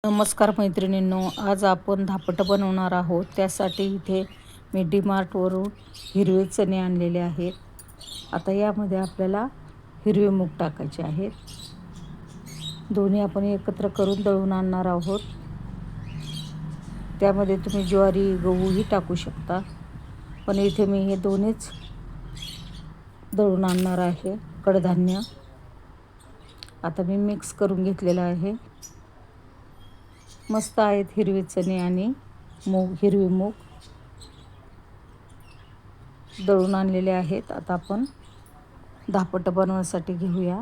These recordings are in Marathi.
नमस्कार मैत्रिणींनो, आज आपण धापटं बनवणार आहोत. त्यासाठी इथे मी डीमार्टवरून हिरवे चणे आणलेले आहेत. आता यामध्ये आपल्याला हिरवे मूग टाकायचे आहेत. दोन्ही आपण एकत्र करून दळून आणणार आहोत. त्यामध्ये तुम्ही ज्वारी गहूही टाकू शकता, पण इथे मी हे दोन्हीच दळून आणणार आहे. कडधान्य आता मी मिक्स करून घेतलेलं आहे. मस्त आहेत हिरवे चणे आणि हिरवे मूग दळून आणलेले आहेत. आता आपण धापटं बनवण्यासाठी घेऊया.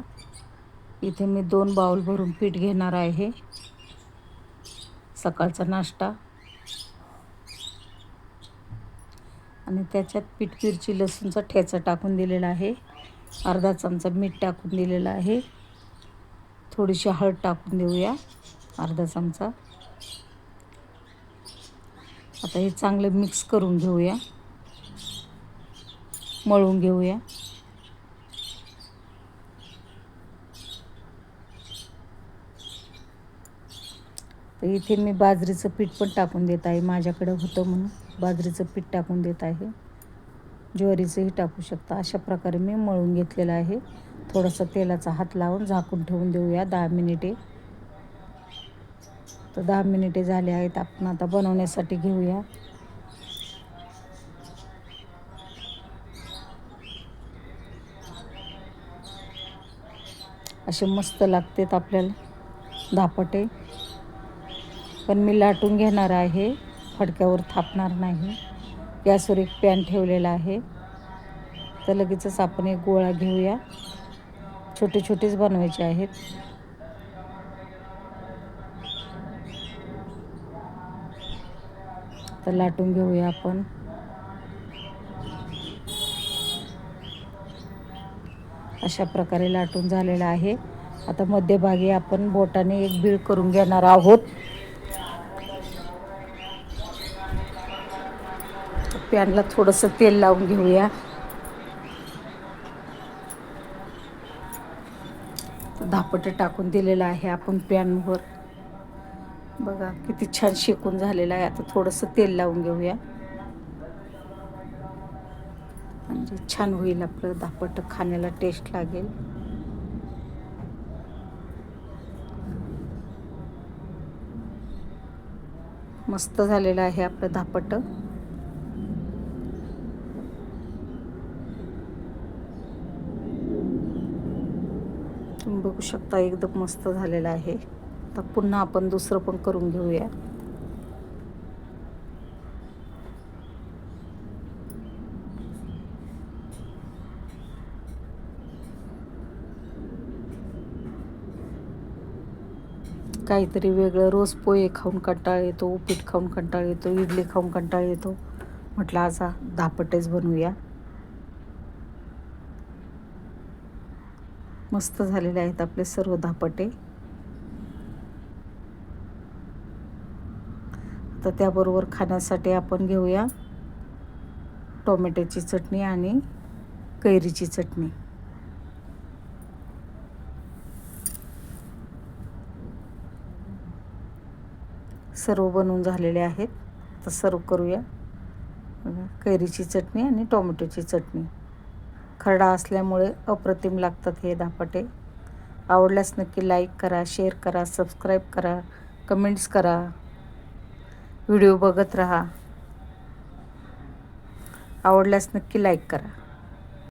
इथे मी 2 बाउल भरून पीठ घेणार आहे. सकाळचा नाश्ता आणि त्याच्यात पीठ मिरची लसूणचा ठेचा टाकून दिलेला आहे. अर्धा चमचा मीठ टाकून दिलेला आहे. थोडीशी हळद टाकून देऊया, अर्धा चमचा. आता हे चांगले मिक्स करून घेऊया, मळून घेऊया. तर इथे मी बाजरीचं पीठ पण टाकून देत आहे. माझ्याकडे होतं म्हणून बाजरीचं पीठ टाकून देत आहे. ज्वारीचंही टाकू शकता. अशा प्रकारे मी मळून घेतलेलं आहे. थोडासा तेलाचा हात लावून झाकून ठेवून देऊया 10 मिनिटे. तर 10 मिनिटे झाले आहेत. आपण आता बनवण्यासाठी घेऊया. असे मस्त लागतात आपल्याला धापटे, पण मी लाटून घेणार आहे, फडक्यावर थापणार नाही. गॅसवर एक पॅन ठेवलेला आहे. तर लगेचच आपण एक गोळा घेऊया. छोटे छोटेच बनवायचे आहेत. तर लाटून घेऊया आपण. अशा प्रकारे लाटून झालेला आहे. आता मध्यभागी आपण बोटाने एक बीळ करून घेणार आहोत. पॅनला थोडंसं तेल लावून घेऊया. धापटे टाकून दिलेलं आहे आपण पॅनवर. बघा किती छान शेकून झालेलं आहे. आता थोडंसं तेल लावून घेऊया, म्हणजे छान होईल आपलं धापटं, खाण्याला टेस्ट लागेल. मस्त झालेलं आहे आपलं धापटं. तुम्ही बघू शकता एकदम मस्त झालेलं आहे. आता पुन्हा आपण दुसरं पण करून घेऊया. काहीतरी वेगळं. रोज पोहे खाऊन कंटाळा येतो, उपीट खाऊन कंटाळा येतो, इडली खाऊन कंटाळा येतो. म्हटलं आज धापटेच बनवूया. मस्त झालेले आहेत आपले सर्व धापटे. तर त्याबरोबर खाण्यासाठी आपण घेऊया टोमॅटोची चटणी आणि कैरीची चटणी. सर्व बनवून झालेले आहेत. तर सर्व करूया. कैरीची चटणी आणि टोमॅटोची चटणी. खरडा असल्यामुळे अप्रतिम लागतात हे धापटे. आवडल्यास नक्की लाईक करा, शेअर करा, सबस्क्राईब करा, कमेंट्स करा, व्हिडिओ बघत राहा. आवडल्यास नक्की लाईक करा.